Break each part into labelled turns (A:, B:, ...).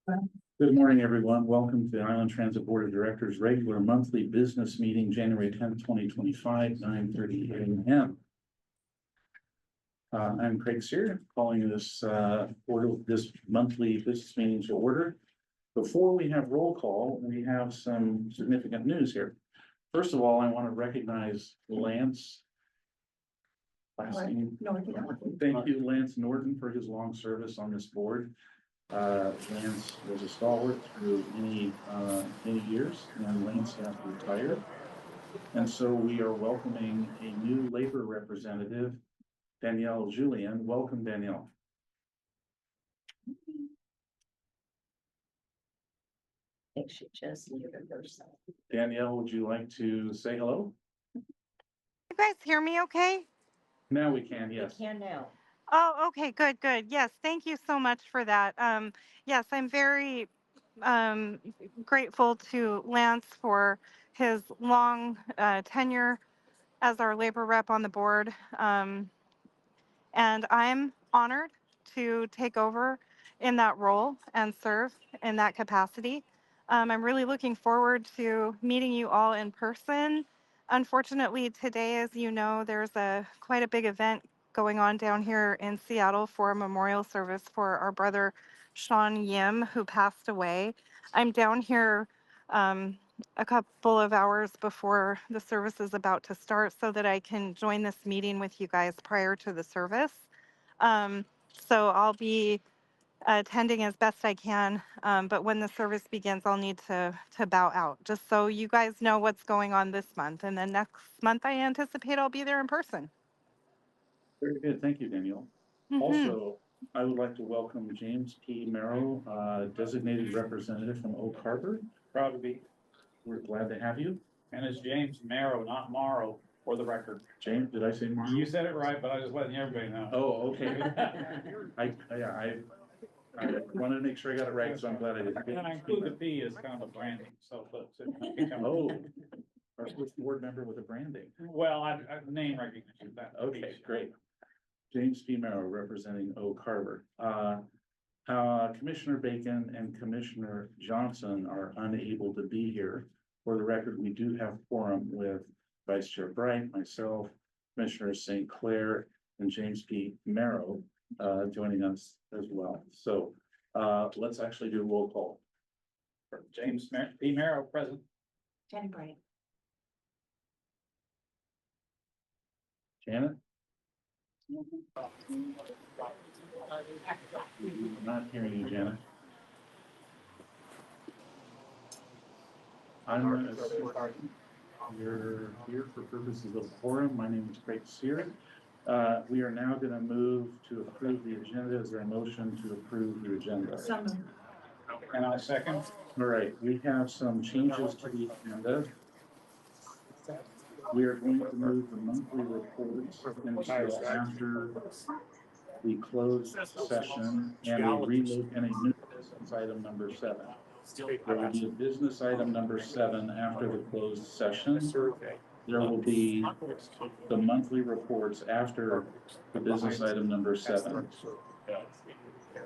A: Good morning, everyone. Welcome to the Island Transit Board of Directors regular monthly business meeting, January 10th, 2025, 9:30 a.m. I'm Craig Sear, calling this monthly business meeting to order. Before we have roll call, we have some significant news here. First of all, I want to recognize Lance. Thank you, Lance Norton, for his long service on this board. Lance was a stalwart through many years, and Lance has retired. And so we are welcoming a new labor representative, Danielle Julian. Welcome, Danielle.
B: I think she just muted herself.
A: Danielle, would you like to say hello?
C: You guys hear me okay?
A: Now we can, yes.
B: We can now.
C: Oh, okay, good. Yes, thank you so much for that. Yes, I'm very grateful to Lance for his long tenure as our labor rep on the board. And I'm honored to take over in that role and serve in that capacity. I'm really looking forward to meeting you all in person. Unfortunately, today, as you know, there's quite a big event going on down here in Seattle for a memorial service for our brother Sean Yim, who passed away. I'm down here a couple of hours before the service is about to start so that I can join this meeting with you guys prior to the service. So I'll be attending as best I can, but when the service begins, I'll need to bow out, just so you guys know what's going on this month. And then next month, I anticipate I'll be there in person.
A: Very good. Thank you, Danielle. Also, I would like to welcome James P. Merrill, designated representative from Oak Harbor.
D: Proud to be.
A: We're glad to have you.
D: And it's James Marrow, not Morrow, for the record.
A: James, did I say Merrill?
D: You said it right, but I just letting everybody know.
A: Oh, okay. I wanted to make sure I got it right, so I'm glad I did.
D: And I include the P as kind of a branding, so.
A: Oh, our first board member with a branding.
D: Well, I name recognition. That.
A: Okay, great. James P. Merrill representing Oak Harbor. Commissioner Bacon and Commissioner Johnson are unable to be here. For the record, we do have quorum with Vice Chair Bright, myself, Commissioner St. Clair, and James P. Merrill joining us as well. So let's actually do a roll call.
D: James P. Marrow, present.
B: Janet Bright.
A: Janet? Not hearing you, Janet. You're here for purposes of forum. My name is Craig Sear. We are now going to move to approve the agenda. Is there a motion to approve the agenda?
D: And I second.
A: All right, we have some changes to the agenda. We are going to move the monthly reports until after the closed session and a new business item number 7. There will be a business item number 7 after the closed session. There will be the monthly reports after the business item number 7.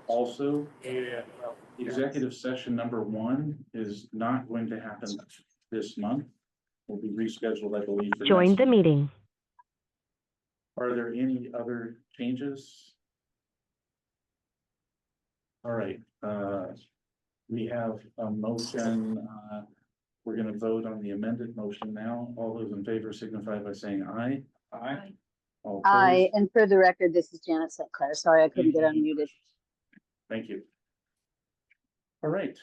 A: Also, executive session number 1 is not going to happen this month. Will be rescheduled, I believe.
E: Join the meeting.
A: Are there any other changes? All right, we have a motion. We're going to vote on the amended motion now. All those in favor signify by saying aye.
D: Aye.
A: All
F: Aye,
A: opposed?
F: and for the record, this is Janet St. Clair. Sorry, I couldn't get unmuted.
A: Thank you. All right,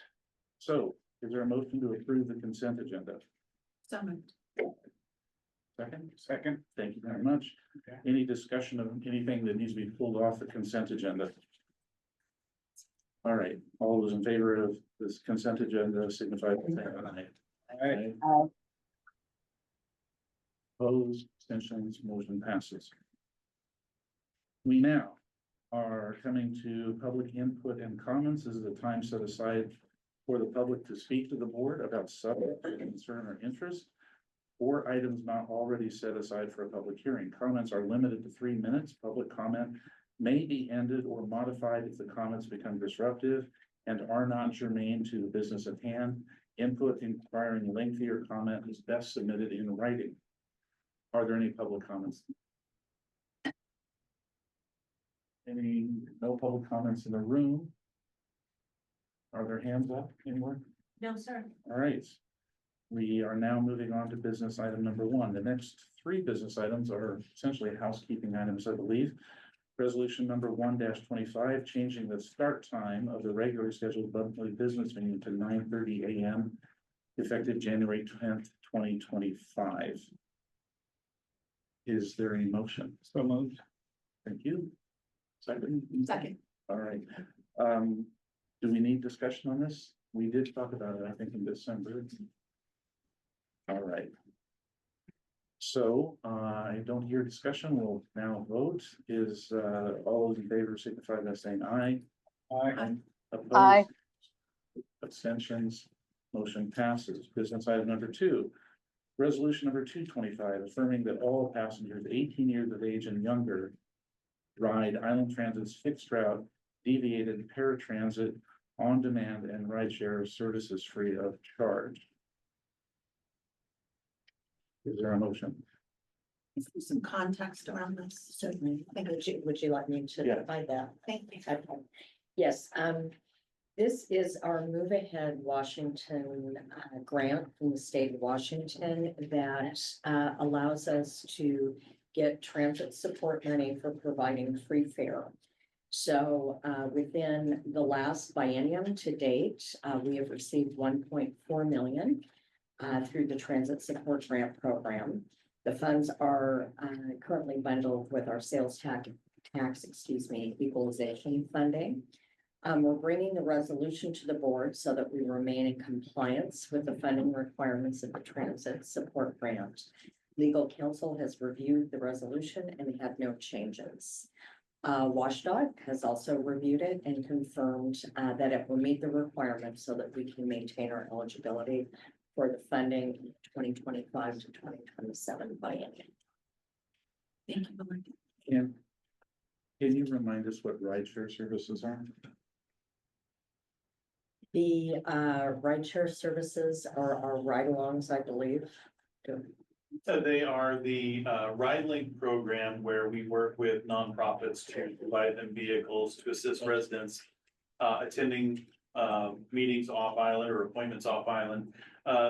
A: so is there a motion to approve the consent agenda?
B: So moved.
A: Second?
D: Second.
A: Thank you very much.
D: Okay.
A: Any discussion of anything that needs to be pulled off the consent agenda? All right, all those in favor of this consent agenda signify by saying aye.
D: Aye.
F: Aye.
A: Opposed, abstentions, motion passes. We now are coming to public input and comments. This is a time set aside for the public to speak to the board about subject of concern or interest, or items not already set aside for a public hearing. Comments are limited to 3 minutes. Public comment may be ended or modified if the comments become disruptive, and are not germane to the business at hand. Input inquiring lengthier comment is best submitted in writing. Are there any public comments? No public comments in the room? Are there hands up anywhere?
B: No, sir.
A: All right. We are now moving on to business item number one. The next three business items are essentially housekeeping items, I believe. Resolution number 1-25, changing the start time of the regularly scheduled monthly business meeting to 9:30 a.m. effective January 10th, 2025. Is there a motion?
D: So moved.
A: Thank you. Second?
B: Second.
A: All right. Do we need discussion on this? We did talk about it, I think, in December. All right. So I don't hear discussion. We'll now vote. Is all those in favor signify by saying aye.
D: Aye.
A: Opposed?
F: Aye.
A: Abstentions? Motion passes. Business item number two. Resolution number 225, affirming that all passengers 18 years of age and younger ride Island Transit's fixed route, deviated paratransit, on-demand and rideshare services free of charge. Is there a motion?
B: Some context around this.
E: Certainly. Would you like me to
A: Yeah.
E: provide that?
B: Thank you.
E: Okay. Yes, this is our Move Ahead Washington grant from the state of Washington that allows us to get transit support money for providing free fare. So within the last biennium to date, we have received 1.4 million through the Transit Support Grant Program. The funds are currently bundled with our sales tax equalization funding. We're bringing the resolution to the board so that we remain in compliance with the funding requirements of the Transit Support Grant. Legal counsel has reviewed the resolution and we have no changes. WashDOT has also reviewed it and confirmed that it will meet the requirements so that we can maintain our eligibility for the funding 2025 to 2027 biennium.
B: Thank you, Melinda.
A: Can you remind us what rideshare services are?
E: The rideshare services are our ride-alongs, I believe.
G: They are the RideLink program where we work with nonprofits to provide them vehicles to assist residents attending meetings off island or appointments off island.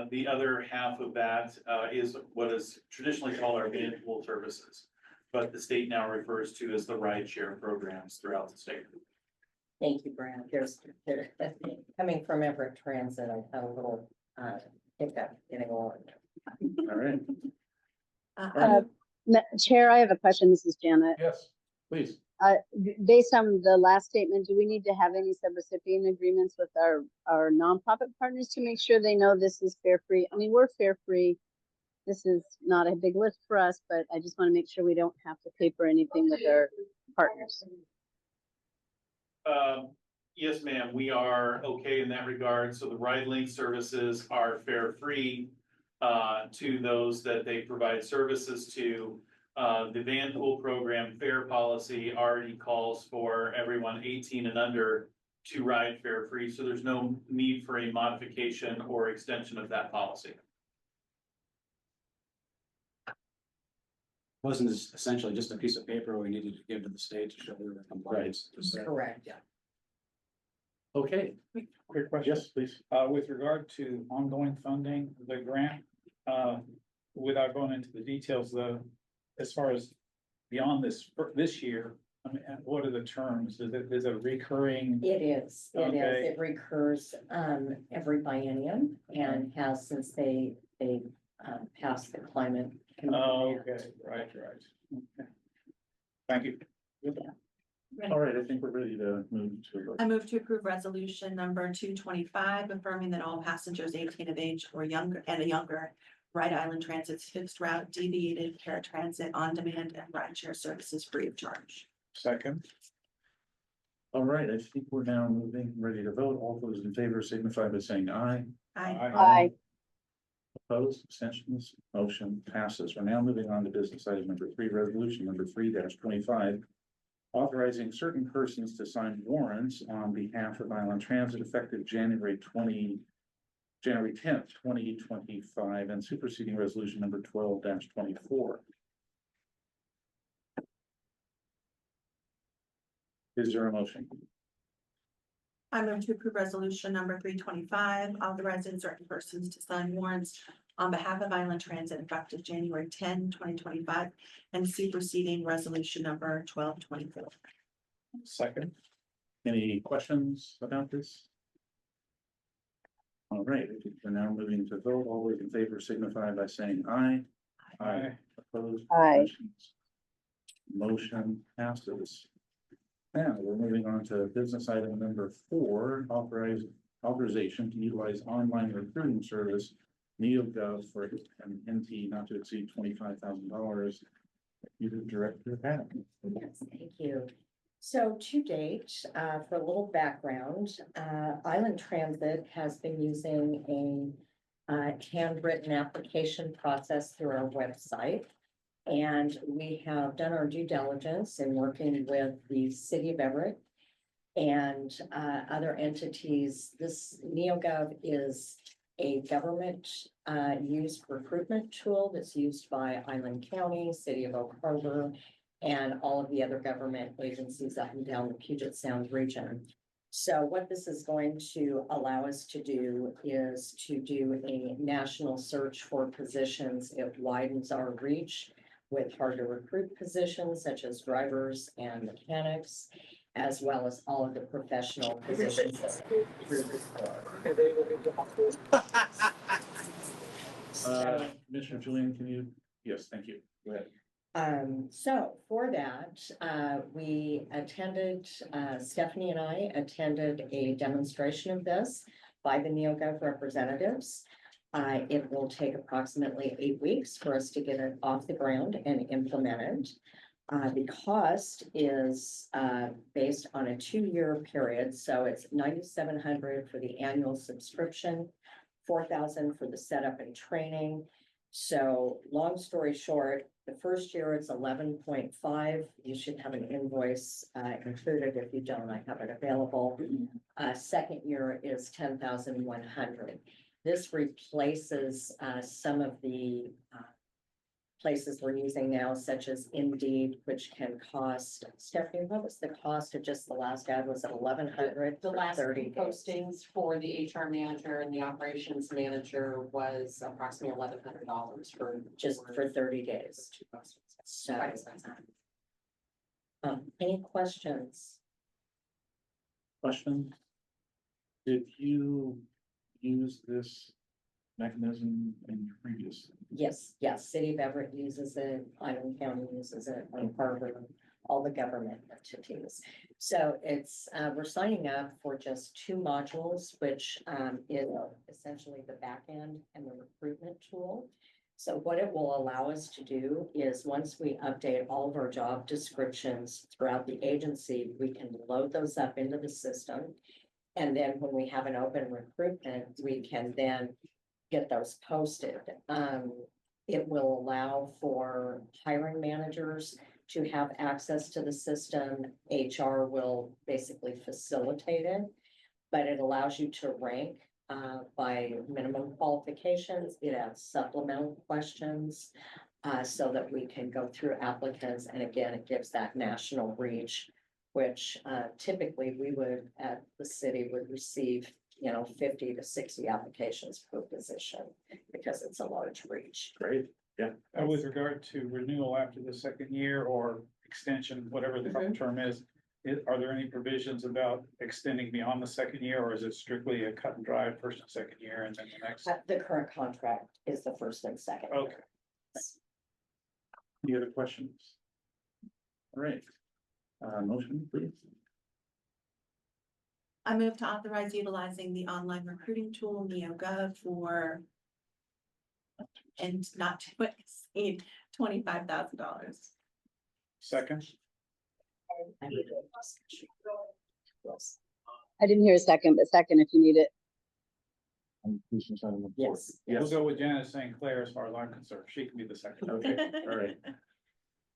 G: The other half of that is what is traditionally called our van pool services, but the state now refers to as the rideshare programs throughout the state.
E: Thank you, Brad. Coming from Everett Transit, I had a little hiccup getting on.
A: All right.
F: Chair, I have a question. This is Janet.
A: Yes, please.
F: Based on the last statement, do we need to have any subrecipient agreements with our nonprofit partners to make sure they know this is fare free? I mean, we're fare free. This is not a big lift for us, but I just want to make sure we don't have to pay for anything with our partners.
G: Yes, ma'am, we are okay in that regard. So the RideLink services are fare free to those that they provide services to. The van pool program fare policy already calls for everyone 18 and under to ride fare free. So there's no need for a modification or extension of that policy.
H: Wasn't this essentially just a piece of paper we needed to give to the state to show we were compliant?
E: Correct. Yeah.
A: Okay,
D: Quick question.
A: yes, please.
D: With regard to ongoing funding, the grant, without going into the details, as far as beyond this year, I mean, what are the terms? Is it recurring?
E: It is.
D: Okay.
E: It recurs every biennium and has since they passed the climate.
D: Oh, okay, right. Okay. Thank you.
A: All right, I think we're ready to move to a vote.
B: I move to approve resolution number 225, affirming that all passengers 18 of age or younger ride Island Transit's fixed route, deviated paratransit, on-demand and rideshare services free of charge.
D: Second.
A: All right, I think we're now moving, ready to vote. All those in favor signify by saying aye.
F: Aye.
A: Opposed, abstentions, motion passes. We're now moving on to business item number 3, resolution number 3-25. authorizing certain persons to sign warrants on behalf of Island Transit effective January 10th, 2025, and superseding resolution number 12-24. Is there a motion?
B: I move to approve resolution number 325, authorizing certain persons to sign warrants on behalf of Island Transit effective January 10, 2025, and superseding resolution number 1224.
D: Second.
A: Any questions about this? All right, we're now moving to vote. All those in favor signify by saying aye.
D: Aye.
A: Opposed?
F: Aye.
A: Motion passes. Now, we're moving on to business item number 4, authorization to utilize online recruiting service NeoGov for an NT not to exceed $25,000. You, Director Patton.
E: Yes, thank you. So to date, for a little background, Island Transit has been using a handwritten application process through our website. And we have done our due diligence in working with the city of Everett and other entities. This NeoGov is a government used recruitment tool that's used by Island County, City of Oak Harbor, and all of the other government agencies up and down the Puget Sound region. So what this is going to allow us to do is to do a national search for positions. It widens our reach with hard to recruit positions such as drivers and mechanics, as well as all of the professional positions.
A: Commissioner Julian, can you? Yes, thank you. Go ahead.
E: So for that, we attended, Stephanie and I attended a demonstration of this by the NeoGov representatives. It will take approximately 8 weeks for us to get it off the ground and implemented. The cost is based on a 2-year period, so it's $9,700 for the annual subscription, $4,000 for the setup and training. So long story short, the first year it's 11.5. You should have an invoice included. If you don't, I have it available. Second year is 10,100. This replaces some of the places we're using now, such as Indeed, which can cost, Stephanie, what was the cost of just the last ad? Was it 1,100
I: The
E: for
I: last
E: 30 days?
I: postings for the HR manager and the operations manager was approximately $1,100 for.
E: Just for 30 days.
I: Two postings.
E: So,
I: Quite expensive.
E: any questions?
A: Question? Did you use this mechanism in your previous?
E: Yes, City of Everett uses it, Island County uses it, and Harbor, all the government entities. So it's, we're signing up for just 2 modules, which is essentially the back end and the recruitment tool. So what it will allow us to do is once we update all of our job descriptions throughout the agency, we can load those up into the system. And then when we have an open recruitment, we can then get those posted. It will allow for hiring managers to have access to the system. HR will basically facilitate it, but it allows you to rank by minimum qualifications. It adds supplemental questions so that we can go through applicants. And again, it gives that national reach, which typically we would at the city would receive 50 to 60 applications per position because it's a large reach.
A: Great, yeah.
D: With regard to renewal after the 2nd year or extension, whatever the proper term is, are there any provisions about extending beyond the 2nd year, or is it strictly a cut and dry first and 2nd year and then the next?
E: The current contract is the first and second.
D: Okay.
A: Any other questions? All right. Motion, please.
B: I move to authorize utilizing the online recruiting tool NeoGov for and not to exceed $25,000.
D: Second.
F: I didn't hear a second, but second if you need it.
E: Yes.
D: We'll go with Janice St. Clair as far as I'm concerned. She can be the second.
A: Okay, all right.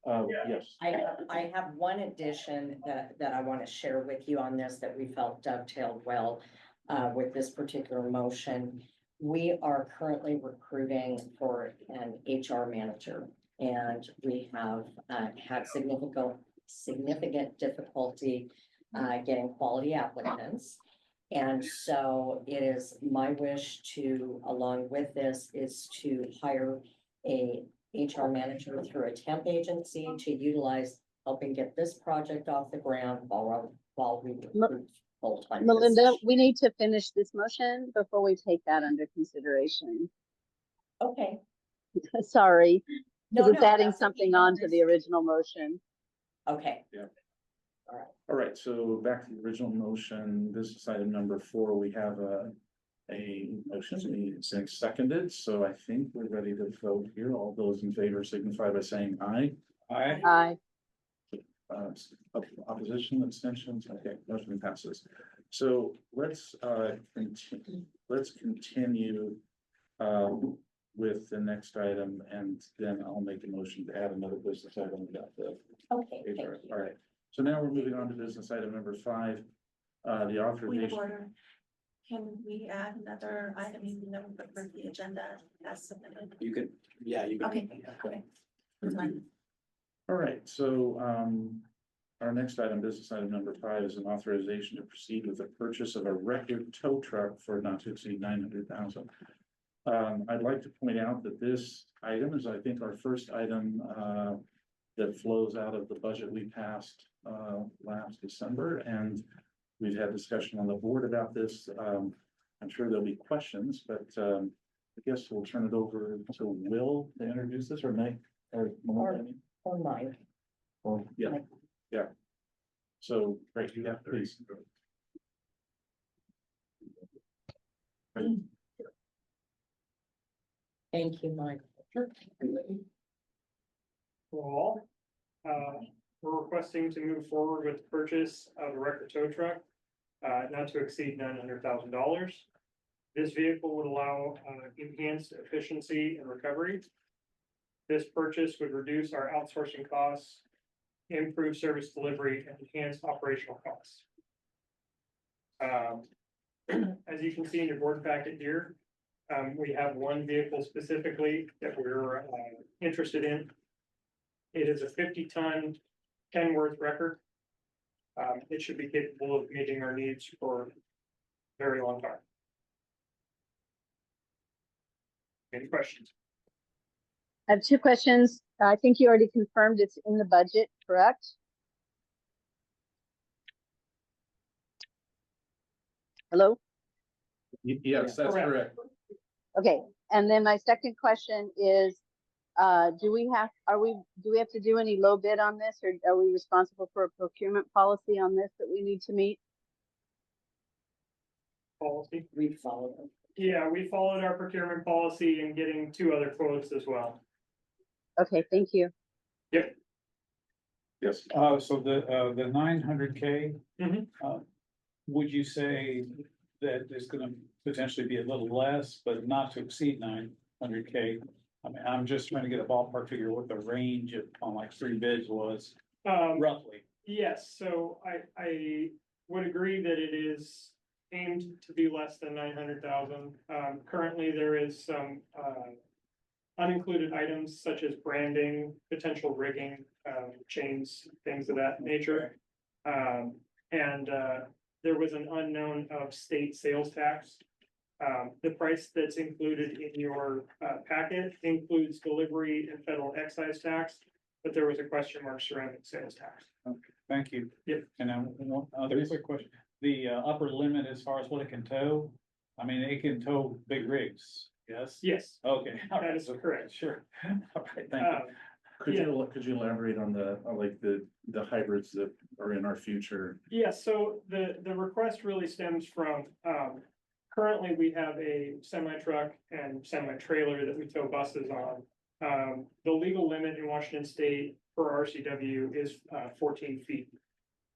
A: Yes.
E: I have one addition that I want to share with you on this that we felt dovetailed well with this particular motion. We are currently recruiting for an HR manager, and we have had significant difficulty getting quality applicants. And so it is my wish to, along with this, is to hire a HR manager through a temp agency to utilize helping get this project off the ground while we recruit full-time.
F: Melinda,
E: positions.
F: we need to finish this motion before we take that under consideration.
E: Okay.
F: Sorry,
E: No,
F: because it's
E: no,
F: adding
E: that's okay.
F: something on to the original motion.
E: Okay.
A: All right, so back to the original motion, this is item number 4, we have a motion made and seconded, so I think we're ready to vote here. All those in favor signify by saying aye.
F: Aye.
A: Opposition, abstentions, okay, motion passes. So let's continue with the next item, and then I'll make a motion to add another business item about the
E: Okay, thank
A: HR.
E: you.
A: All right, so now we're moving on to business item number 5, the
B: Point of
A: authorization.
B: order. Can we add another item even though we put the agenda as submitted?
H: You could, yeah, you could.
B: Okay, okay. That's fine.
A: All right, so our next item, business item number 5, is an authorization to proceed with the purchase of a record tow truck for not to exceed 900,000. I'd like to point out that this item is, I think, our first item that flows out of the budget we passed last December, and we've had discussion on the board about this. I'm sure there'll be questions, but I guess we'll turn it over to Will to introduce this, or Mike, or Melinda, I mean.
E: Or mine.
A: Or, yeah, yeah. So, right, you have, please.
E: Thank you, Mike.
J: Well, we're requesting to move forward with the purchase of a record tow truck, not to exceed $900,000. This vehicle would allow, enhanced efficiency and recovery. This purchase would reduce our outsourcing costs, improve service delivery, and enhance operational costs. As you can see in your board packet here, we have one vehicle specifically that we're interested in. It is a 50-ton Kenworth record. It should be capable of meeting our needs for a very long time. Any questions?
F: I have 2 questions. I think you already confirmed it's in the budget, correct? Hello?
A: Yes, that's correct.
F: Okay, and then my second question is, do we have to do any low bid on this, or are we responsible for a procurement policy on this that we need to meet?
J: Policy.
E: We follow them.
J: Yeah, we followed our procurement policy and getting 2 other quotes as well.
F: Okay, thank you.
J: Yep.
A: Yes.
D: So the 900K.
J: Mhm.
D: Would you say that it's gonna potentially be a little less, but not to exceed 900K? I mean, I'm just trying to get a ballpark figure what the range of, on like 3 bids was, roughly.
J: Yes, so I would agree that it is aimed to be less than 900,000. Currently, there is some unincluded items such as branding, potential rigging, chains, things of that nature. And there was an unknown of state sales tax. The price that's included in your packet includes delivery and federal excise tax, but there was a question mark surrounding sales tax.
D: Okay, thank you.
J: Yep.
D: And then one other quick question, the upper limit as far as what it can tow, I mean, it can tow big rigs, yes?
J: Yes,
D: Okay. all
J: that
D: right,
J: is
D: so-
J: correct.
D: Sure. All right, thank you.
A: Could you elaborate on the hybrids that are in our future?
J: Yeah, so the request really stems from, currently we have a semi truck and semi trailer that we tow buses on. The legal limit in Washington State for RCW is 14 feet.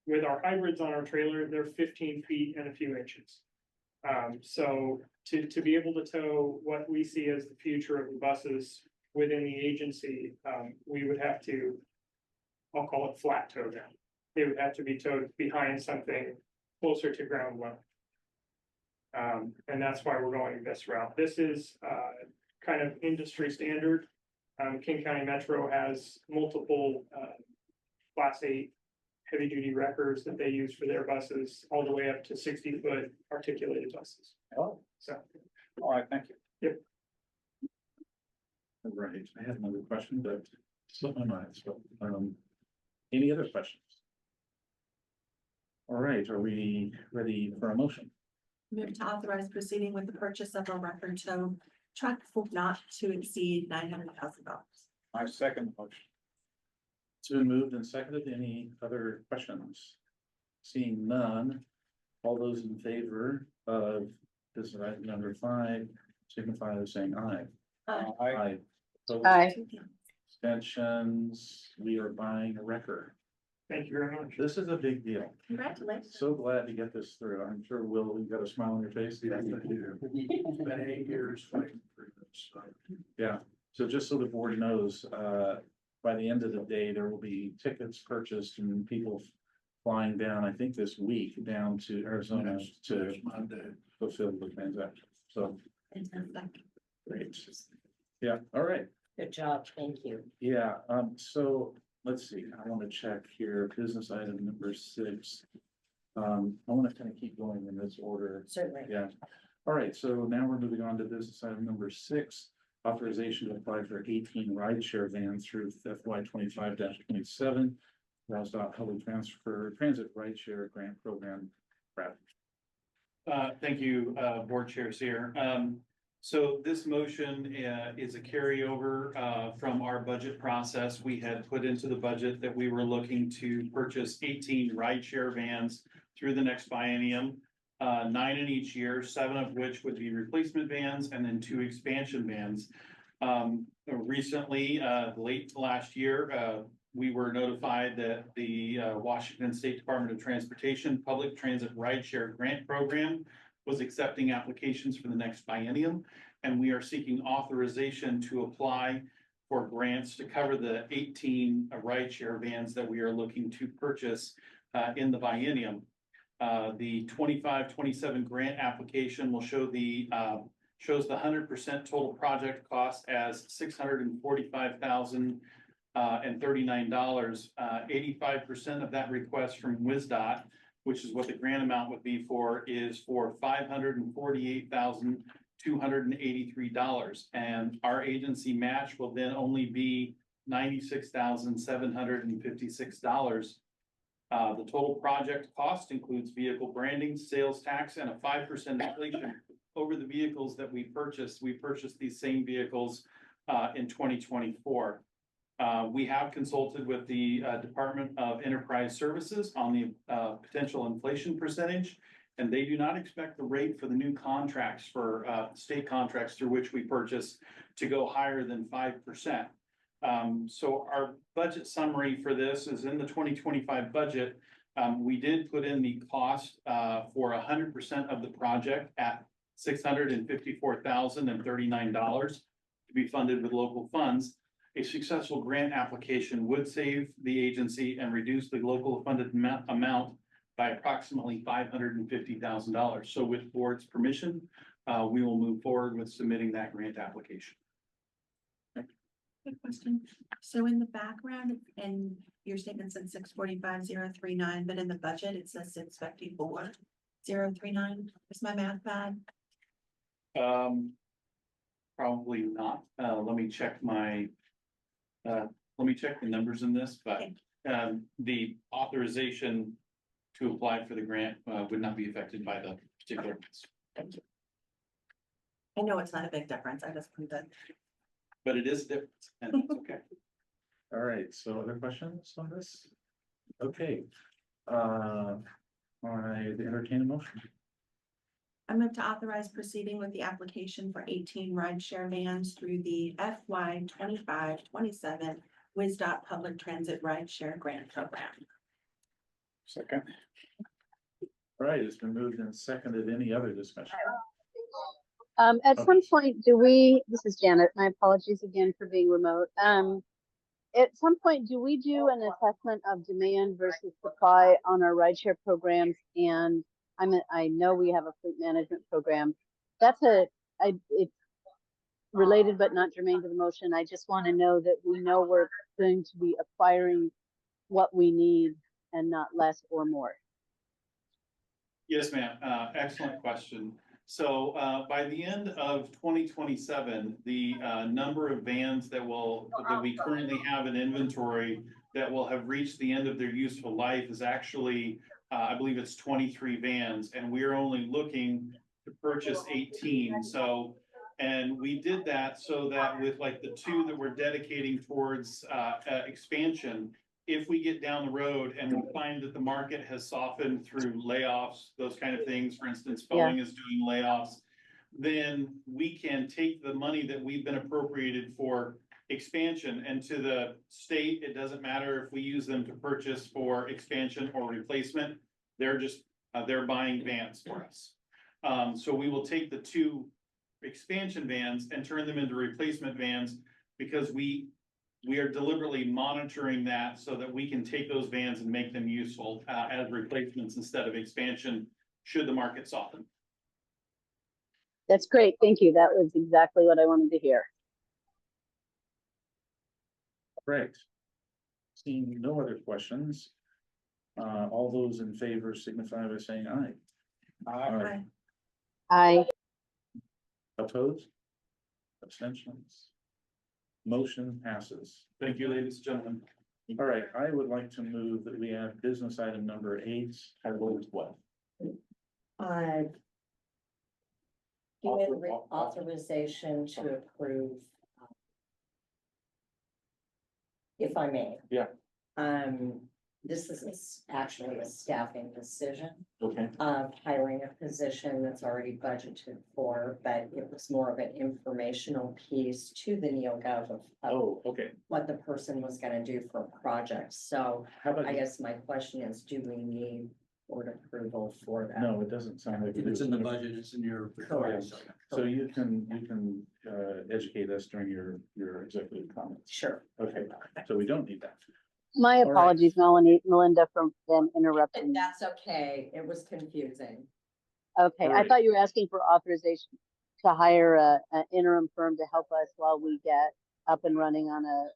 J: With our hybrids on our trailer, they're 15 feet and a few inches. So to be able to tow what we see as the future of the buses within the agency, we would have to I'll call it flat tow down. They would have to be towed behind something closer to ground level. And that's why we're going this route. This is, kind of industry standard. King County Metro has multiple, Class 8 heavy-duty wreckers that they use for their buses, all the way up to 60-foot articulated buses.
D: Oh,
J: So,
D: all right, thank you.
A: All right, I had another question, but slipped my mind, so, any other questions? All right, are we ready for a motion?
B: Move to authorize proceeding with the purchase of a record tow truck for not to exceed $900,000.
D: My second motion.
A: It's been moved and seconded. Any other questions? Seeing none, all those in favor of this item number 5, signify by saying aye.
D: I,
A: Opposed?
F: Aye.
A: Abstentions, we are buying a wrecker.
J: thank you very much.
A: This is a big deal.
B: Congratulations.
A: So glad to get this through. I'm sure Will, you got a smile on your face.
H: Been 8 years fighting for this.
A: Yeah, so just so the board knows, by the end of the day, there will be tickets purchased and people flying down, I think this week, down to Arizona to fulfill the transaction. So, great. Yeah, all right.
E: Good job, thank you.
A: Yeah, so let's see, I want to check here, business item number 6. I want to kind of keep going in this order.
E: Certainly.
A: Yeah. All right, so now we're moving on to business item number 6, authorization to apply for 18 rideshare vans through FY 25-27. RasDOT Public Transit Rideshare Grant Program. Brad.
G: Thank you, Board Chair Seer. So this motion is a carryover from our budget process. We had put into the budget that we were looking to purchase 18 rideshare vans through the next biennium, 9 in each year, 7 of which would be replacement vans and then 2 expansion vans. Recently, late last year, we were notified that the Washington State Department of Transportation Public Transit Rideshare Grant Program was accepting applications for the next biennium, and we are seeking authorization to apply for grants to cover the 18 rideshare vans that we are looking to purchase in the biennium. The 25-27 grant application will show the shows the 100% total project cost as $645,039. 85% of that request from WSDOT, which is what the grant amount would be for, is for $548,283. And our agency match will then only be $96,756. The total project cost includes vehicle branding, sales tax, and a 5% inflation over the vehicles that we purchased. We purchased these same vehicles in 2024. We have consulted with the Department of Enterprise Services on the potential inflation percentage, and they do not expect the rate for the new contracts for state contracts through which we purchase to go higher than 5%. So our budget summary for this is in the 2025 budget. We did put in the cost for 100% of the project at $654,039 to be funded with local funds. A successful grant application would save the agency and reduce the local funded amount by approximately $550,000. So with board's permission, we will move forward with submitting that grant application.
B: Good question. So in the background, and your statement said 645,039, but in the budget, it says 654,039. Is my math bad?
G: Probably not. Let me check my, let me check the numbers in this, but the authorization to apply for the grant would not be affected by the particular.
B: Thank you. I know it's not a big difference. I just wanted to.
G: But it is different, and it's okay.
A: All right, so other questions on this? Okay. I entertain a motion.
B: I move to authorize proceeding with the application for 18 rideshare vans through the FY 25-27 WSDOT Public Transit Rideshare Grant Program.
D: second.
A: All right, it's been moved and seconded. Any other discussion?
F: At some point, this is Janet, my apologies again for being remote. at some point, do we do an assessment of demand versus supply on our rideshare programs? And I know we have a fleet management program. It's related but not germane to the motion. I just want to know that we know we're going to be acquiring what we need and not less or more.
G: Yes, ma'am. Excellent question. So, by the end of 2027, the, number of vans that we currently have in inventory that will have reached the end of their useful life is actually, I believe it's 23 vans, and we're only looking to purchase 18. So, and we did that so that with like the 2 that we're dedicating towards, expansion, if we get down the road and we find that the market has softened through layoffs, those kind of things, for instance, Boeing is doing layoffs, then we can take the money that we've been appropriated for expansion, and to the state, it doesn't matter if we use them to purchase for expansion or replacement. They're just, they're buying vans for us. So we will take the 2 expansion vans and turn them into replacement vans, because we are deliberately monitoring that so that we can take those vans and make them useful as replacements instead of expansion, should the market soften.
F: That's great. Thank you. That was exactly what I wanted to hear.
A: Great. Seeing no other questions, all those in favor signify by saying aye.
D: Aye.
F: I
A: Opposed? Abstentions? Motion passes.
G: Thank you, ladies and gentlemen.
A: All right, I would like to move that we add business item number 8, titled what?
E: Give authorization to approve. If I may.
A: Yeah.
E: This is actually a staffing decision
A: Okay.
E: of hiring a position that's already budgeted for, but it was more of an informational piece to the NeoGov of
A: Oh, okay.
E: what the person was gonna do for a project. So
A: How about,
E: I guess my question is, do we need board approval for that?
A: no, it doesn't sound like.
H: If it's in the budget, it's in your.
E: Correct.
A: So you can educate us during your executive comments.
E: Sure.
A: Okay, so we don't need that.
F: my
A: right.
F: apologies, Melinda, from them interrupting.
E: That's okay. It was confusing.
F: Okay,
A: All
F: I
A: right.
F: thought you were asking for authorization to hire an interim firm to help us while we get up and running on a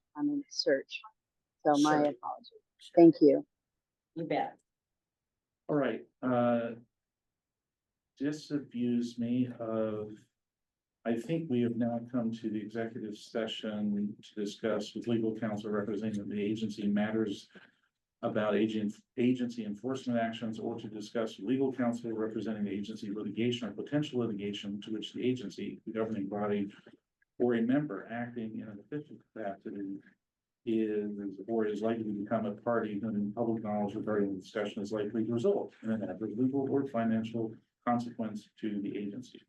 F: search. So my
E: Sure.
F: apologies. Thank you.
E: You bet.
A: All right, disabuse me of, I think we have now come to the executive session to discuss with legal counsel representing the agency matters about agency enforcement actions, or to discuss legal counsel representing the agency litigation or potential litigation to which the agency, the governing body, or a member acting in an official capacity is or is likely to become a party whom public knowledge regarding the discussion is likely to result in an adverse legal or financial consequence to the agency.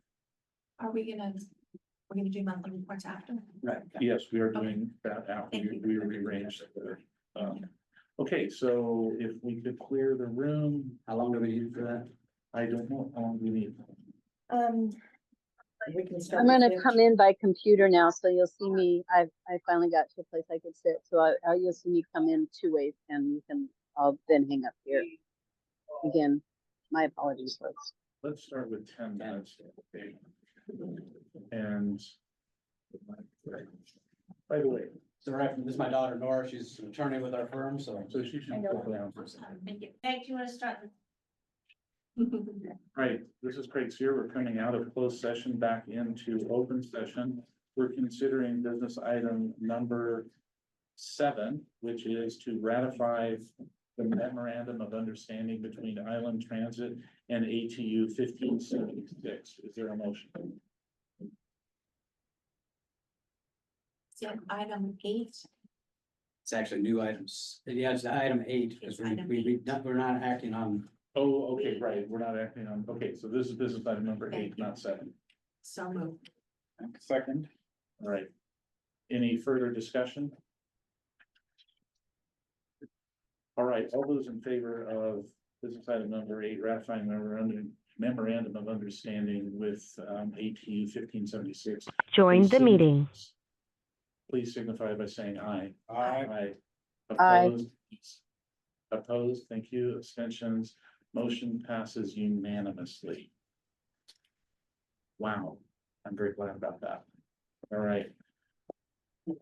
B: Are we gonna, we're gonna do monthly reports after?
H: Right.
A: Yes, we are doing that out.
B: Thank you.
A: We rearranged. Okay, so if we could clear the room,
H: How long do we need for that?
A: I don't know how long we need.
E: We can start.
F: I'm
E: with
F: gonna
E: 15.
F: come in by computer now, so you'll see me. I finally got to a place I could sit, so you'll see me come in 2 ways, and I'll then hang up here. Again, my apologies, folks.
A: Let's start with 10 minutes. Okay. And by the way,
H: So right, this is my daughter Nora, she's an attorney with our firm, so.
A: so she should go down for a second.
B: Thank you, wanna start?
A: Right, this is Craig Sear. We're coming out of closed session back into open session. We're considering business item number 7, which is to ratify the memorandum of understanding between Island Transit and ATU 1576. Is there a motion?
B: So item 8,
H: It's actually new items. Yeah, it's item 8, because we're not acting on.
A: Oh, okay, right. We're not acting on, okay, so this is business item number 8, not 7.
B: so moved.
D: Second.
A: All right. Any further discussion? All right, all those in favor of business item number 8, ratifying memorandum of understanding with ATU 1576.
K: Joined the
A: please
K: meeting.
A: please signify by saying aye.
D: Aye.
F: Aye.
A: Opposed? Opposed, thank you. Abstentions, motion passes unanimously. Wow, I'm very glad about that. All right.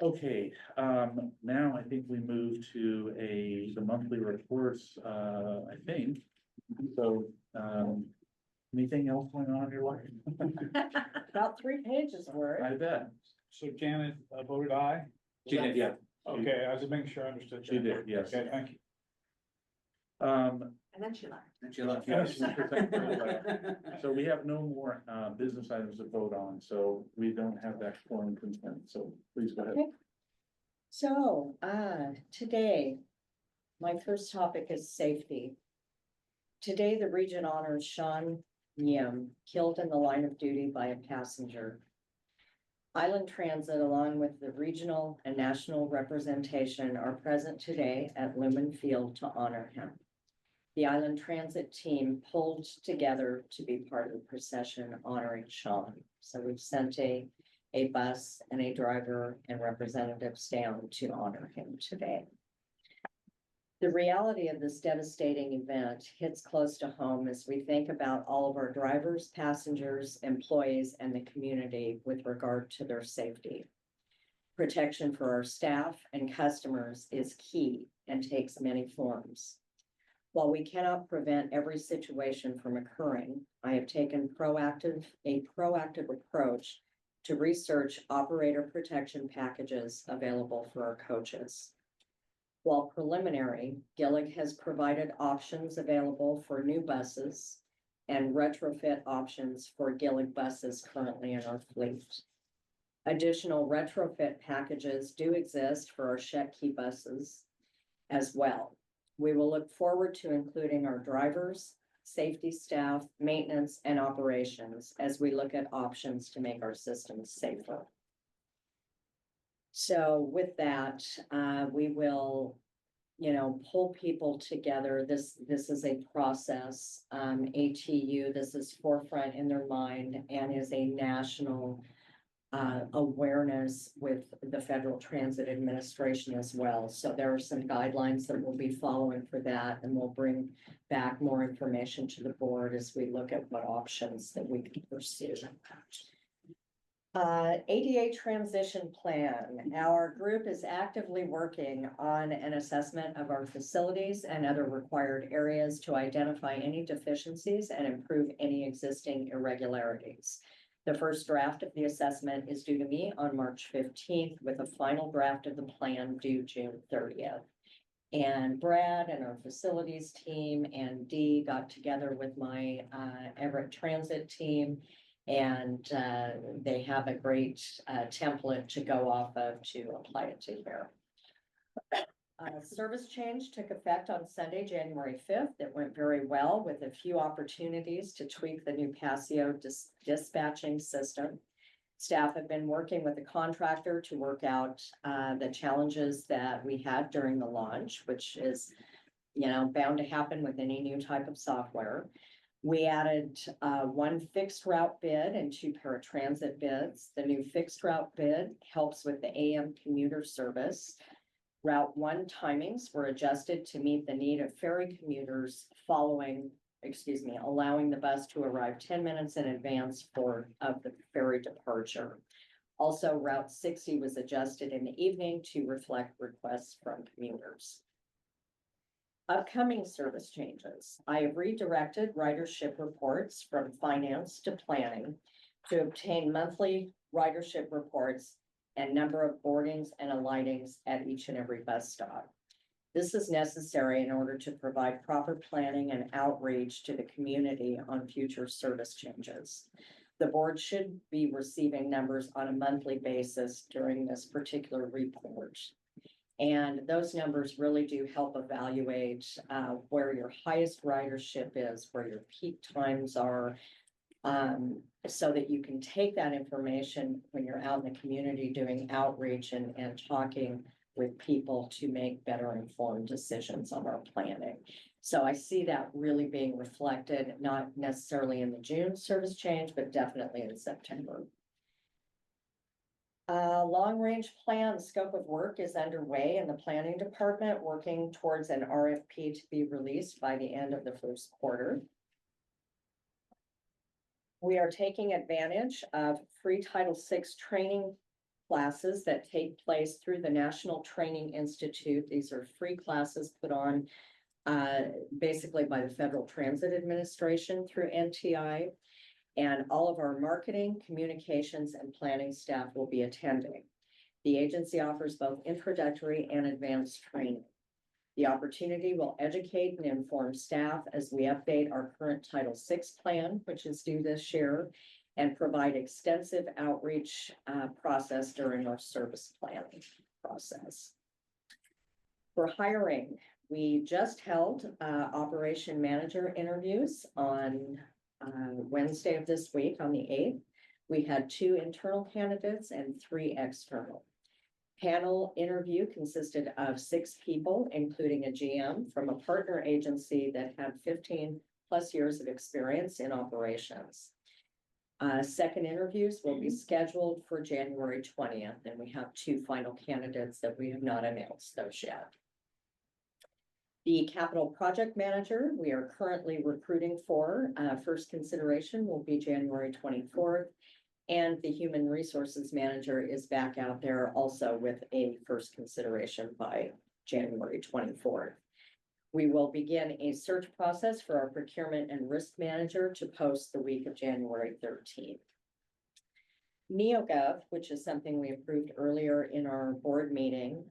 A: Okay, now I think we move to the monthly reports, I think. So, anything else going on in your life?
E: About 3 pages worth.
A: I bet.
D: So Janet voted aye?
H: She did, yeah.
D: Okay, I was just making sure I understood.
A: She
D: that.
A: did, yes.
D: Okay, thank you.
B: And then she left.
H: And she left.
A: Yes. So we have no more, business items to vote on, so we don't have that quorum consent, so please go ahead.
E: Okay. So, today, my first topic is safety. Today, the region honors Sean Yim, killed in the line of duty by a passenger. Island Transit, along with the regional and national representation, are present today at Lumen Field to honor him. The Island Transit team pulled together to be part of the procession honoring Sean. So we've sent a bus and a driver and representatives down to honor him today. The reality of this devastating event hits close to home as we think about all of our drivers, passengers, employees, and the community with regard to their safety. Protection for our staff and customers is key and takes many forms. While we cannot prevent every situation from occurring, I have taken a proactive approach to research operator protection packages available for our coaches. While preliminary, Gillig has provided options available for new buses and retrofit options for Gillig buses currently in our fleet. Additional retrofit packages do exist for our Shetkey buses as well. We will look forward to including our drivers, safety staff, maintenance, and operations as we look at options to make our systems safer. So with that, we will, pull people together. This is a process. ATU, this is forefront in their mind and is a national awareness with the Federal Transit Administration as well. So there are some guidelines that we'll be following for that, and we'll bring back more information to the board as we look at what options that we can pursue. ADA transition plan. Our group is actively working on an assessment of our facilities and other required areas to identify any deficiencies and improve any existing irregularities. The first draft of the assessment is due to me on March 15th, with a final draft of the plan due June 30th. And Brad and our facilities team and Dee got together with my Everett Transit team, and they have a great template to go off of to apply it to here. Service change took effect on Sunday, January 5th. It went very well, with a few opportunities to tweak the new Passio dispatching system. Staff have been working with the contractor to work out the challenges that we had during the launch, which is, bound to happen with any new type of software. We added one fixed route bid and 2 paratransit bids. The new fixed route bid helps with the AM commuter service. Route 1 timings were adjusted to meet the need of ferry commuters allowing the bus to arrive 10 minutes in advance of the ferry departure. Also, Route 60 was adjusted in the evening to reflect requests from commuters. Upcoming service changes. I have redirected ridership reports from finance to planning to obtain monthly ridership reports and number of boardings and alightings at each and every bus stop. This is necessary in order to provide proper planning and outreach to the community on future service changes. The board should be receiving numbers on a monthly basis during this particular report. And those numbers really do help evaluate where your highest ridership is, where your peak times are, so that you can take that information when you're out in the community doing outreach and talking with people to make better informed decisions on our planning. So I see that really being reflected, not necessarily in the June service change, but definitely in September. Long-range plan scope of work is underway in the planning department, working towards an RFP to be released by the end of the first quarter. We are taking advantage of free Title VI training classes that take place through the National Training Institute. These are free classes put on basically by the Federal Transit Administration through NTI. And all of our marketing, communications, and planning staff will be attending. The agency offers both introductory and advanced training. The opportunity will educate and inform staff as we update our current Title VI plan, which is due this year, and provide extensive outreach process during our service planning process. For hiring, we just held operation manager interviews on Wednesday of this week on the 8th. We had 2 internal candidates and 3 external. Panel interview consisted of 6 people, including a GM from a partner agency that had 15+ years of experience in operations. Second interviews will be scheduled for January 20th, and we have 2 final candidates that we have not announced those yet. The capital project manager we are currently recruiting for, first consideration will be January 24th. And the human resources manager is back out there also with a first consideration by January 24th. We will begin a search process for our procurement and risk manager to post the week of January 13th. NeoGov, which is something we approved earlier in our board meeting,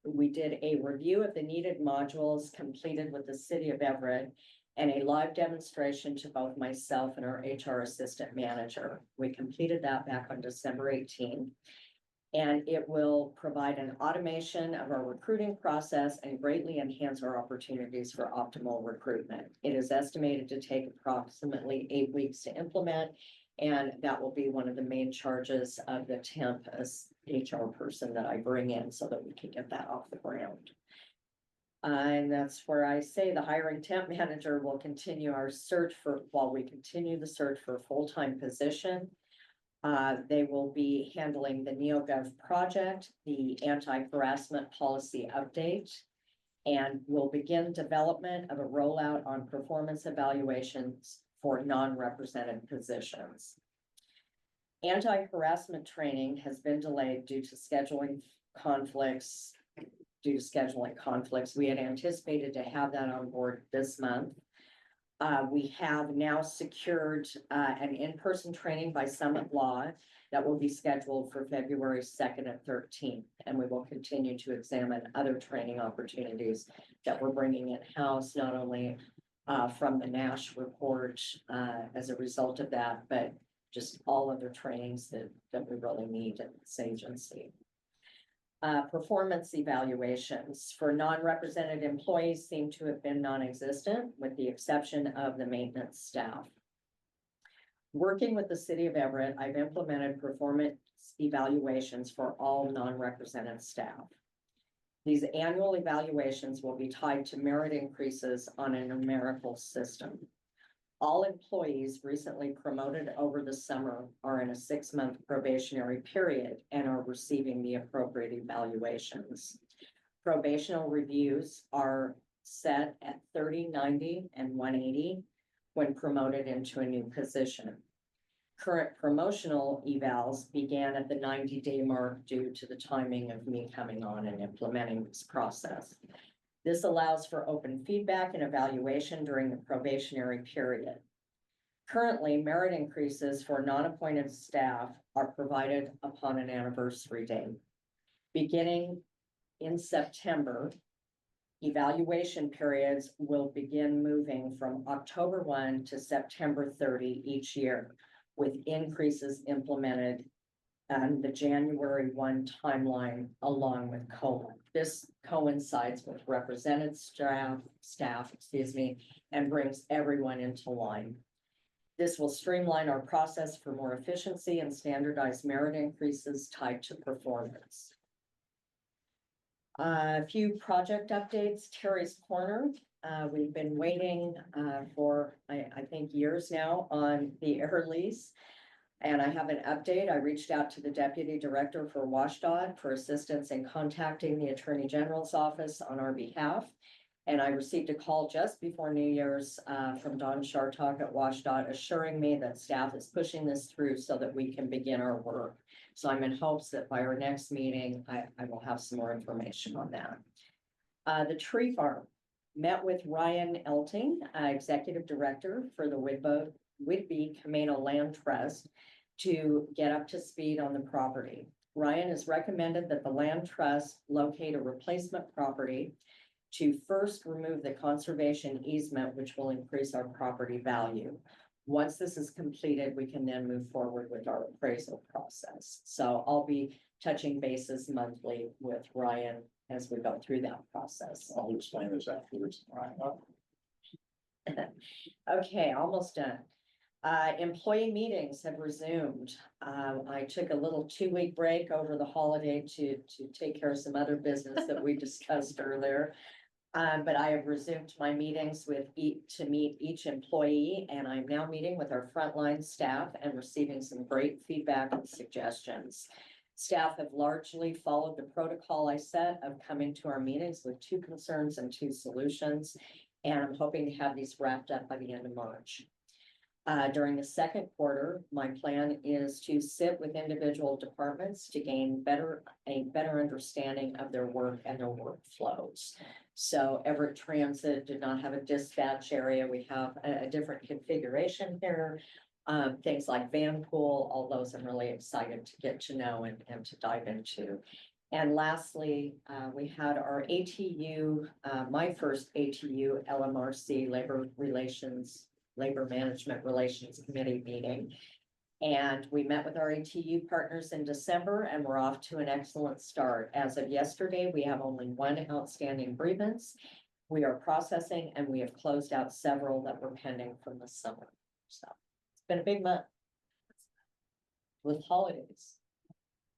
E: we did a review of the needed modules completed with the city of Everett and a live demonstration to both myself and our HR assistant manager. We completed that back on December 18th. And it will provide an automation of our recruiting process and greatly enhance our opportunities for optimal recruitment. It is estimated to take approximately 8 weeks to implement, and that will be one of the main charges of the temp as HR person that I bring in so that we can get that off the ground. And that's where I say the hiring temp manager will continue our search while we continue the search for a full-time position. They will be handling the NeoGov project, the anti-harassment policy update, and will begin development of a rollout on performance evaluations for non-represented positions. Anti-harassment training has been delayed due to scheduling conflicts. We had anticipated to have that on board this month. We have now secured an in-person training by Summit Law that will be scheduled for February 2nd and 13th. And we will continue to examine other training opportunities that we're bringing in-house, not only from the NASH report as a result of that, but just all other trainings that we really need at this agency. Performance evaluations for non-represented employees seem to have been non-existent, with the exception of the maintenance staff. Working with the city of Everett, I've implemented performance evaluations for all non-represented staff. These annual evaluations will be tied to merit increases on a numerical system. All employees recently promoted over the summer are in a 6-month probationary period and are receiving the appropriate evaluations. Probational reviews are set at 30, 90, and 180 when promoted into a new position. Current promotional evals began at the 90-day mark due to the timing of me coming on and implementing this process. This allows for open feedback and evaluation during the probationary period. Currently, merit increases for non-appointed staff are provided upon an anniversary date. Beginning in September, evaluation periods will begin moving from October 1 to September 30 each year, with increases implemented and the January 1 timeline along with COLA. This coincides with represented staff, and brings everyone into line. This will streamline our process for more efficiency and standardize merit increases tied to performance. A few project updates. Terry's Corner. We've been waiting for, I think, years now on the air lease. And I have an update. I reached out to the Deputy Director for WashDOT for assistance in contacting the Attorney General's office on our behalf. And I received a call just before New Year's from Don Shartok at WashDOT assuring me that staff is pushing this through so that we can begin our work. So I'm in hopes that by our next meeting, I will have some more information on that. The tree farm met with Ryan Elting, Executive Director for the Whidbey Camino Land Trust, to get up to speed on the property. Ryan has recommended that the land trust locate a replacement property to first remove the conservation easement, which will increase our property value. Once this is completed, we can then move forward with our appraisal process. So I'll be touching bases monthly with Ryan as we go through that process.
A: I'll explain this afterwards.
E: Okay, almost done. Employee meetings have resumed. I took a little 2-week break over the holiday to take care of some other business that we discussed earlier. But I have resumed my meetings to meet each employee, and I'm now meeting with our frontline staff and receiving some great feedback and suggestions. Staff have largely followed the protocol I set of coming to our meetings with 2 concerns and 2 solutions. And I'm hoping to have these wrapped up by the end of March. During the second quarter, my plan is to sit with individual departments to gain a better understanding of their work and their workflows. So Everett Transit did not have a dispatch area. We have a different configuration here. Things like van pool, all those I'm really excited to get to know and to dive into. And lastly, we had our ATU, my first ATU LMRC Labor Management Relations Committee meeting. And we met with our ATU partners in December, and we're off to an excellent start. As of yesterday, we have only 1 outstanding grievance. We are processing, and we have closed out several that were pending from the summer. So it's been a big month with holidays.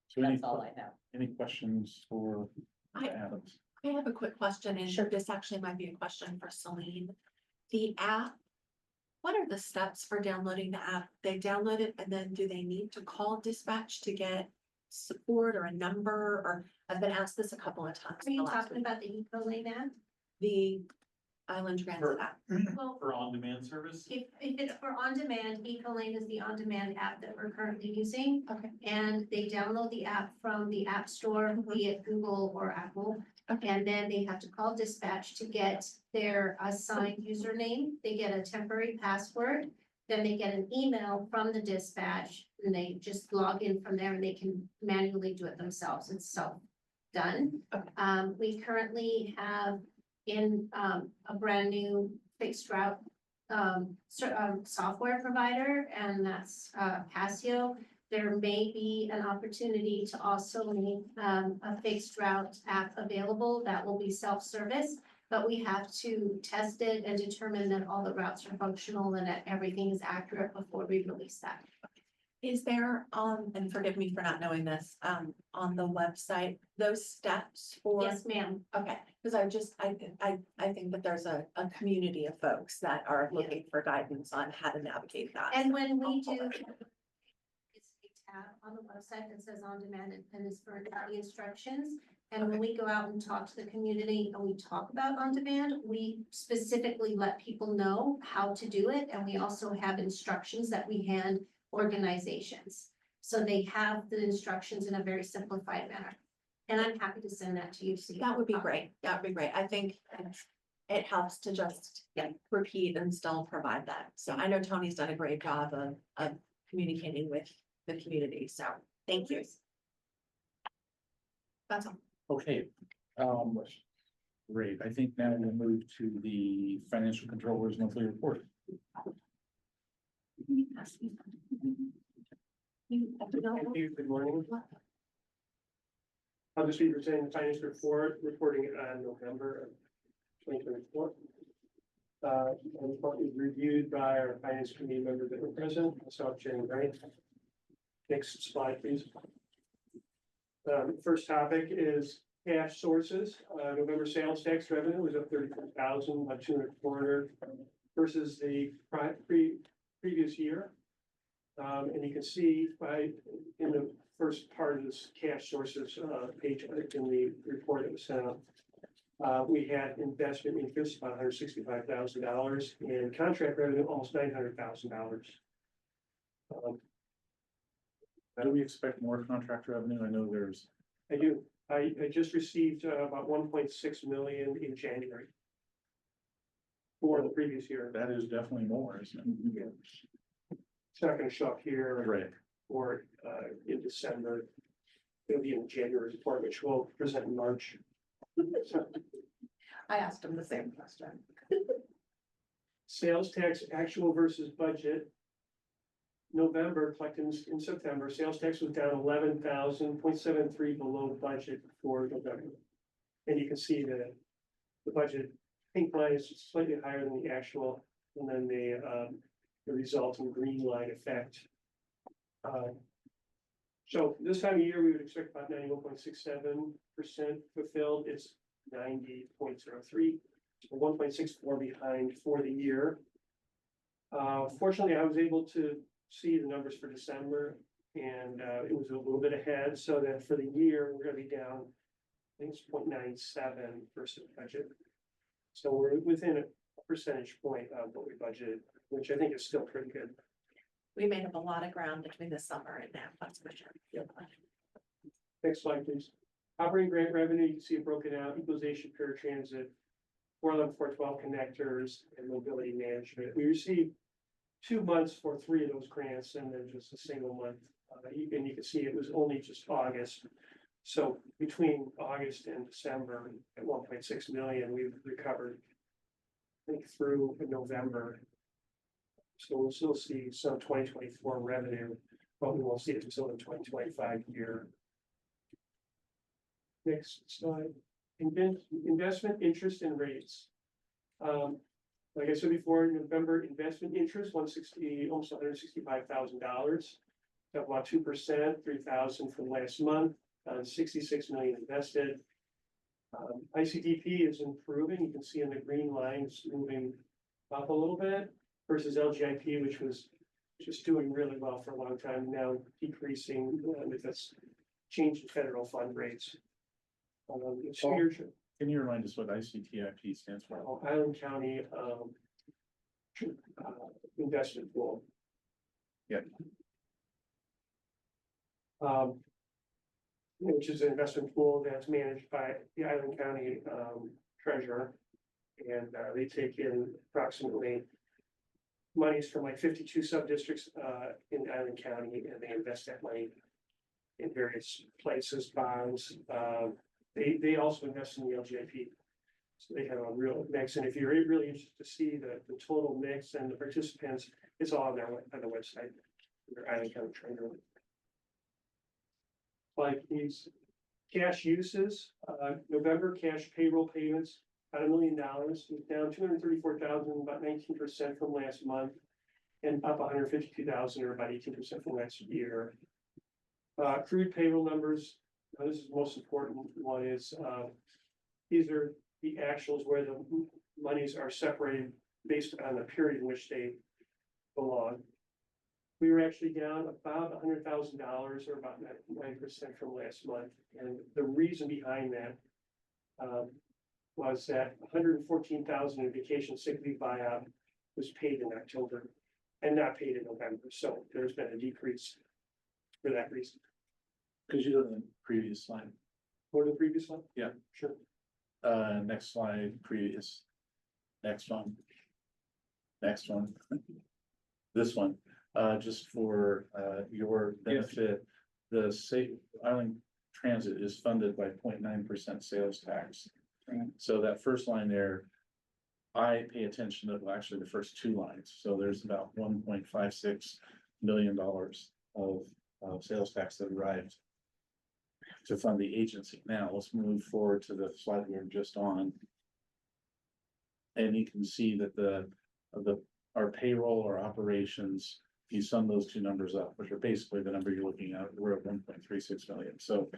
A: So
E: That's all I have.
A: Any questions for
B: I-
A: Adams?
B: I have a quick question, and
E: Sure.
B: this actually might be a question for Celine. The app, what are the steps for downloading the app? They download it, and then do they need to call dispatch to get support or a number? Or I've been asked this a couple of times.
K: Are you talking about the Ecolane app?
B: The Island Transit app?
K: Well,
G: For on-demand service?
K: if it's for on-demand, Ecolane is the on-demand app that we're currently using.
B: Okay.
K: And they download the app from the App Store, be it Google or Apple.
B: Okay.
K: And then they have to call dispatch to get their assigned username. They get a temporary password. Then they get an email from the dispatch, and they just log in from there, and they can manually do it themselves. It's self-done.
B: Okay.
K: We currently have in a brand new fixed route software provider, and that's Passio. There may be an opportunity to also make a fixed route app available that will be self-service, but we have to test it and determine that all the routes are functional and that everything is accurate before we release that.
B: Is there, and forgive me for not knowing this, on the website, those steps for?
K: Yes, ma'am.
B: Okay, because I think that there's a community of folks that are looking for guidance on how to navigate that.
K: And when we do, it's a tab on the website that says on demand and is for the instructions. And when we go out and talk to the community and we talk about on demand, we specifically let people know how to do it. And we also have instructions that we hand organizations. So they have the instructions in a very simplified manner. And I'm happy to send that to you. So you
B: That
K: can
B: would be
K: copy.
B: great. That would be great. I think it helps to just, repeat and still provide that. So I know Tony's done a great job of communicating with the community. So thank you. That's all.
A: Okay, great. I think now we'll move to the financial controller's monthly report.
J: Thank you, good morning. I'll just be presenting the finance report, reporting on November of 2024. The report was reviewed by our finance committee members that were present, myself, Jen Wright. Next slide, please. First topic is cash sources. November sales tax revenue was up 34,000, about 200 versus the previous year. And you can see in the first part of this cash sources, page in the report that was sent out. We had investment interest, about $165,000, and contract revenue, almost $900,000.
A: Do we expect more contract revenue? I know there's,
J: I do. I just received about 1.6 million in January. For the previous year.
A: that is definitely more, isn't it?
J: It's not gonna show up here
A: Right.
J: or in December. It'll be in the January report, which we'll present in March.
B: I asked him the same question.
J: Sales tax actual versus budget. November collected in September, sales tax was down 11,000.73 below budget for November. And you can see that the budget, pink line is slightly higher than the actual, and then the resulting green line effect. So this time of year, we would expect about 91.67% fulfilled, it's 90.03, 1.64 behind for the year. Fortunately, I was able to see the numbers for December, and it was a little bit ahead, so that for the year, we're gonna be down, I think it's 0.97 versus budget. So we're within a percentage point of what we budgeted, which I think is still pretty good.
B: We made up a lot of ground between the summer and now, that's for sure.
J: Next slide, please. Operating grant revenue, you can see it broken out, equalization, paratransit, 411, 412 connectors, and mobility management. We received 2 months for 3 of those grants, and then just a single month. And you can see it was only just August. So between August and December, at 1.6 million, we've recovered, I think, through November. So we'll still see some 2024 revenue, but we won't see it until the 2025 year. Next slide. Investment interest and rates. Like I said before, in November, investment interest, almost $165,000. Up about 2%, 3,000 from last month, 66 million invested. ICDP is improving. You can see in the green lines moving up a little bit versus LGIP, which was just doing really well for a long time, now decreasing with this change in federal fund rates.
A: Can you remind us what ICTIP stands for?
J: Island County investment pool.
A: Yeah.
J: Which is an investment pool that's managed by the Island County treasurer. And they take in approximately monies from like 52 sub-districts in Island County, and they invest that money in various places, bonds. They also invest in the LGIP. So they have a real mix, and if you're really interested to see the total mix and the participants, it's all on the website, their Island County treasurer. Like these cash uses, November cash payroll payments, about $1 million, was down 234,000, about 19% from last month, and up 152,000, or about 18% from last year. Accrued payroll numbers, this is the most important one, is these are the actuals where the monies are separated based on the period in which they belong. We were actually down about $100,000, or about 9% from last month. And the reason behind that was that 114,000 in vacation sick leave buyout was paid in October and not paid in November. So there's been a decrease for that reason.
A: Could you go to the previous slide?
J: Go to the previous one?
A: Yeah.
J: Sure.
A: Next slide, previous. Next one. Next one. This one, just for your benefit, the Island Transit is funded by 0.9% sales tax. So that first line there, I pay attention to actually the first 2 lines. So there's about $1.56 million of sales tax that arrived to fund the agency. Now let's move forward to the slide we were just on. And you can see that our payroll, our operations, if you sum those 2 numbers up, which are basically the number you're looking at, we're at 1.36 million. So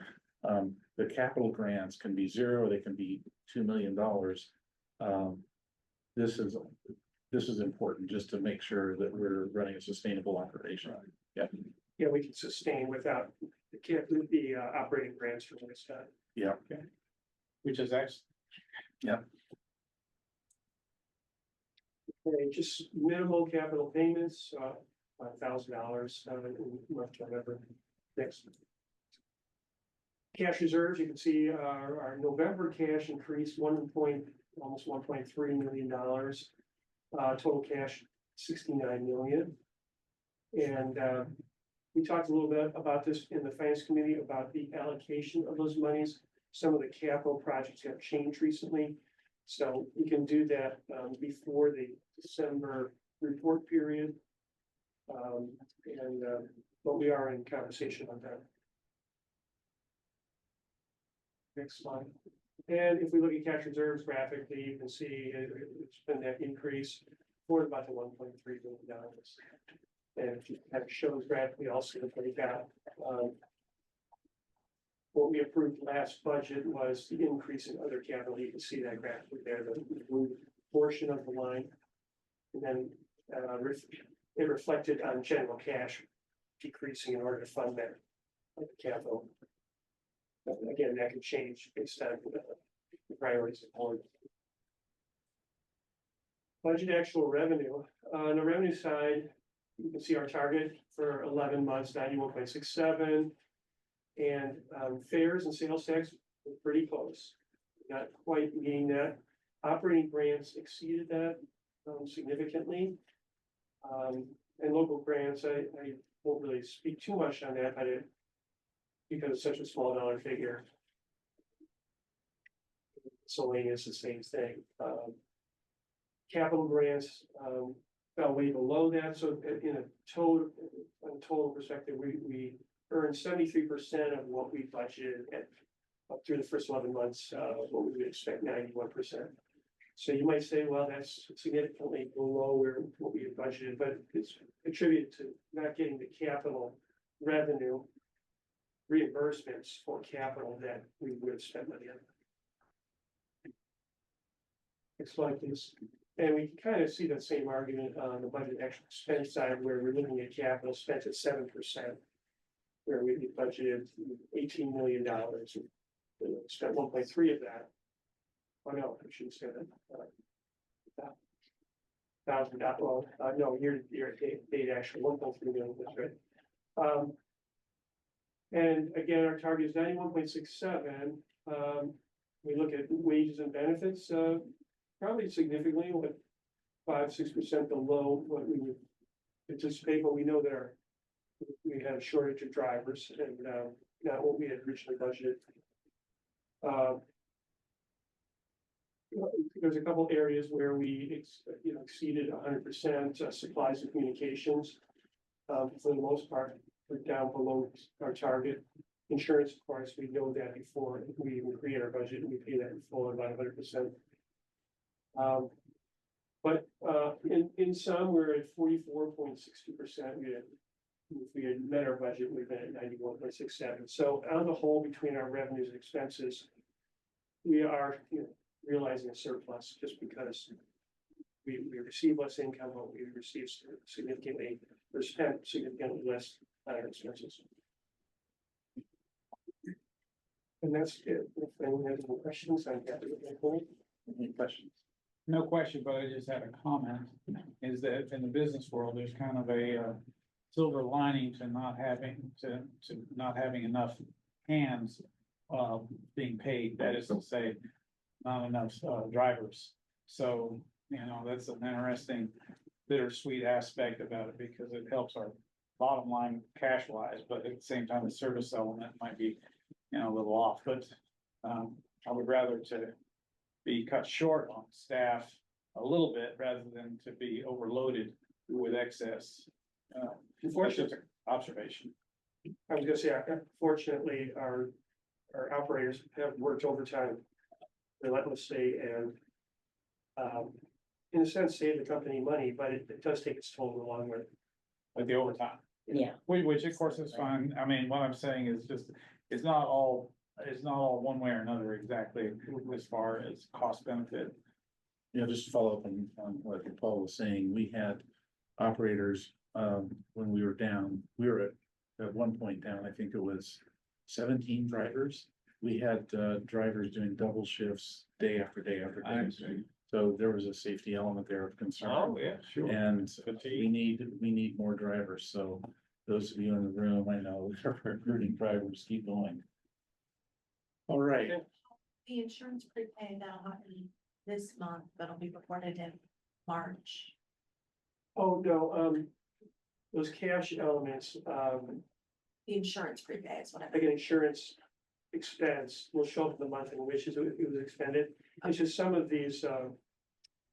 A: the capital grants can be 0, or they can be $2 million. This is this is important, just to make sure that we're running a sustainable operation. Yeah,
J: Yeah, we can sustain without the operating grants from this time.
A: yeah.
D: Which is actually,
J: Okay, just minimal capital payments, $1,000, in month November. Next. Cash reserves, you can see our November cash increased almost $1.3 million. Total cash, 69 million. And, we talked a little bit about this in the finance committee about the allocation of those monies. Some of the capital projects have changed recently. So we can do that before the December report period. But we are in conversation on that. Next slide. And if we look at cash reserves graphically, you can see it's been that increase for about the $1.3 billion. And if you kind of shows graphically also the breakout. What we approved last budget was the increase in other capital. You can see that graphically there, the blue portion of the line. And then it reflected on general cash decreasing in order to fund that capital. But again, that can change based on the priorities of the board. Budget actual revenue. On the revenue side, you can see our target for 11 months, 91.67. And fares and sales tax were pretty close, not quite meeting that. Operating grants exceeded that significantly. And local grants, I won't really speak too much on that, but because it's such a small dollar figure. Miscellaneous, the same thing. Capital grants fell way below that, so in a total perspective, we earned 73% of what we budgeted up through the first 11 months, what we would expect 91%. So you might say, well, that's significantly below what we had budgeted, but it's attributed to not getting the capital revenue reimbursements for capital that we would have spent money on. Next slide, please. And we can kind of see that same argument on the budget actual expense side, where we're looking at capital spent at 7%, where we budgeted $18 million. We spent 1.3 of that. Oh, no, I shouldn't say that. $1,000, well, no, year date actually 1.3 million, that's right. And again, our target is 91.67. We look at wages and benefits, probably significantly, 5-6% below what we would anticipate, but we know that we had a shortage of drivers and not what we had originally budgeted. There's a couple areas where we exceeded 100%, supplies and communications. For the most part, we're down below our target. Insurance, of course, we know that before we even create our budget, and we pay that in full, about 100%. But in sum, we're at 44.62%. If we had met our budget, we've been at 91.67. So on the whole, between our revenues and expenses, we are realizing a surplus just because we receive less income, but we receive significantly, or spent significantly less on our expenses. And that's it. If anyone has any questions, I'm happy to answer.
A: Any questions?
D: no question, but I just had a comment, is that in the business world, there's kind of a silver lining to not having enough hands being paid, that is to say, not enough drivers. So, that's an interesting bittersweet aspect about it, because it helps our bottom line cash wise, but at the same time, the service element might be, a little off, but I would rather to be cut short on staff a little bit rather than to be overloaded with excess. Unfortunately, observation.
J: I was gonna say, fortunately, our operators have worked overtime relentlessly and in a sense, save the company money, but it does take its toll in the long run.
D: With the overtime.
E: Yeah.
D: Which of course is fine. I mean, what I'm saying is just, it's not all one way or another exactly as far as cost benefit.
A: You know, just to follow up on what Paul was saying, we had operators, when we were down, we were at one point down, I think it was 17 drivers. We had, drivers doing double shifts day after day after
D: I
A: day.
D: see.
A: So there was a safety element there of concern.
D: Oh, yeah, sure.
A: And
D: Fatigue.
A: we need more drivers, so those of you in the room, I know, are recruiting drivers, keep going. All right,
B: The insurance prepay that'll happen this month, that'll be reported in March.
J: Oh, no, those cash elements,
B: The insurance prepay is what I
J: like an insurance expense will show up in the month in which it was expended. It's just some of these,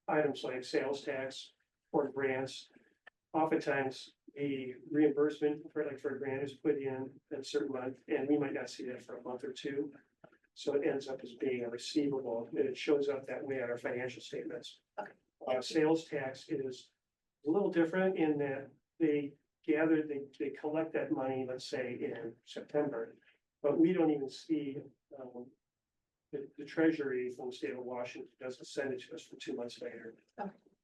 J: items like sales tax or grants. Oftentimes, the reimbursement for a grant is put in a certain month, and we might not see that for a month or two. So it ends up as being a receivable, and it shows up that way on our financial statements. Sales tax is a little different in that they they collect that money, let's say in September. But we don't even see, the treasury from the state of Washington doesn't send it to us for 2 months later.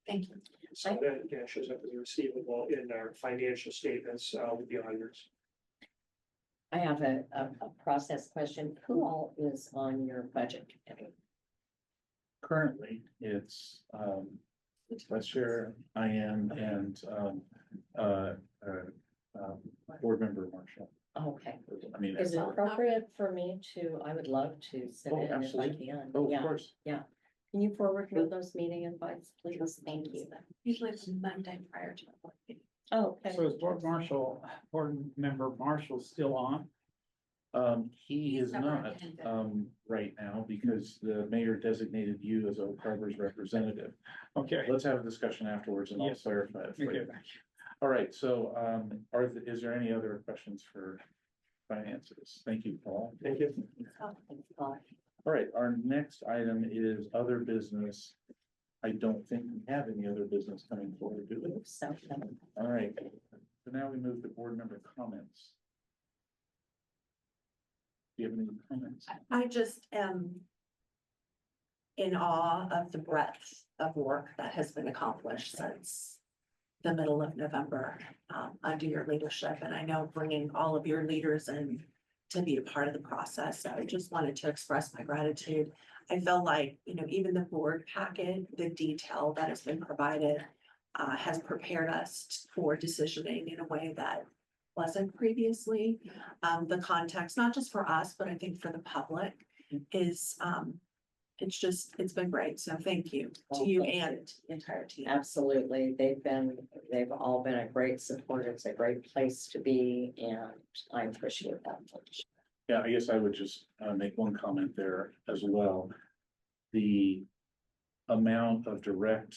B: Thank you.
J: So that again shows up as a receivable in our financial statements, with the auditors.
E: I have a process question. Who all is on your budget committee?
A: currently, it's, Vice Chair, I am, and, Board Member Marshall.
E: Okay.
A: I mean,
E: Is it appropriate for me to, I would love to sit
A: Oh,
E: in if I
A: absolutely.
E: can.
A: oh, of
E: Yeah.
A: course,
E: Can you forward me those meeting invites, please? Thank you.
B: Usually it's Monday prior to the board meeting.
E: Oh, okay.
D: So is Board Member Marshall still on?
A: he
B: He's
A: is
B: never
A: not,
B: attended.
A: right now, because the mayor designated you as Oak Harbor's representative.
D: Okay.
A: Let's have a discussion afterwards and I'll
D: Yes.
A: clarify it for
D: Okay.
A: you. All right, so, is there any other questions for finances? Thank you, Paul.
J: Thank you.
E: Thanks, Paul.
A: All right, our next item is other business. I don't think we have any other business coming forward, do we?
E: So,
A: All right, so now we move to board member comments. Do you have any comments?
B: I just am in awe of the breadth of work that has been accomplished since the middle of November, under your leadership. And I know bringing all of your leaders in to be a part of the process. So I just wanted to express my gratitude. I feel like, even the board packet, the detail that has been provided, has prepared us for decisioning in a way that wasn't previously. The context, not just for us, but I think for the public is, it's been great. So thank you to you and the entire team.
E: absolutely. They've all been a great support. It's a great place to be and I appreciate that.
A: Yeah, I guess I would just make one comment there as well. The amount of direct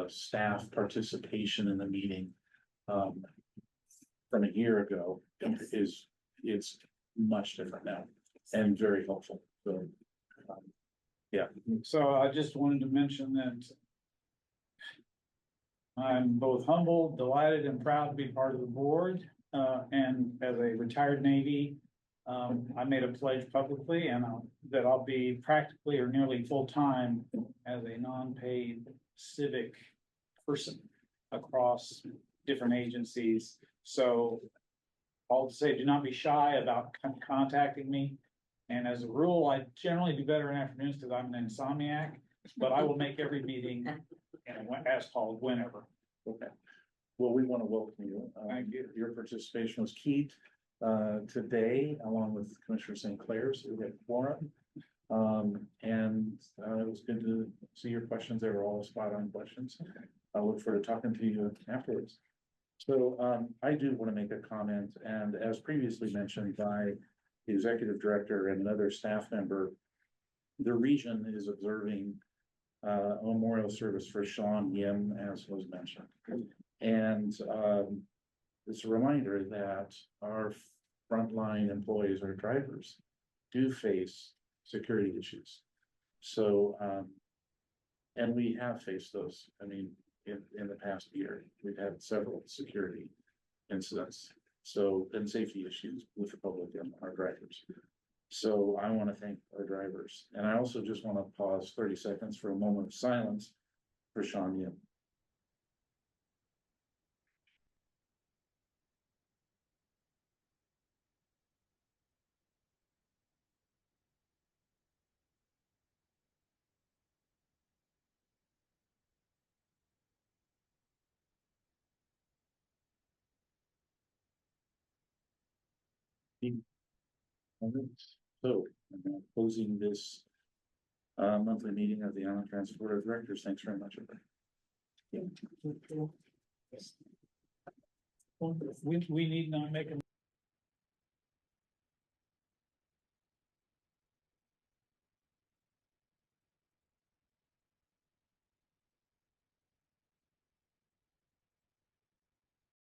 A: staff participation in the meeting from a year ago
B: Yes.
A: it's much different now and very helpful. So,
D: So I just wanted to mention that I'm both humbled, delighted, and proud to be part of the board. And as a retired Navy, I made a pledge publicly and that I'll be practically or nearly full-time as a non-paid civic person across different agencies. So I'll say, do not be shy about contacting me. And as a rule, I generally do better in afternoons because I'm an insomniac, but I will make every meeting as called whenever.
A: okay. Well, we want to welcome you.
D: Thank you.
A: Your participation was key today, along with Commissioner St. Clair's, who had quorum. And it was good to see your questions. They were all spot on questions. I look forward to talking to you afterwards. So I do want to make a comment, and as previously mentioned by the executive director and another staff member, the region is observing a memorial service for Sean Yim, as was mentioned. And it's a reminder that our frontline employees, our drivers, do face security issues. So, and we have faced those. I mean, in the past year, we've had several security incidents. So, and safety issues with the public and our drivers. So I want to thank our drivers. And I also just want to pause 30 seconds for a moment of silence for Sean Yip. So, I'm now closing this monthly meeting of the Island Transit Board of Directors. Thanks very much, everybody.
D: We need not make a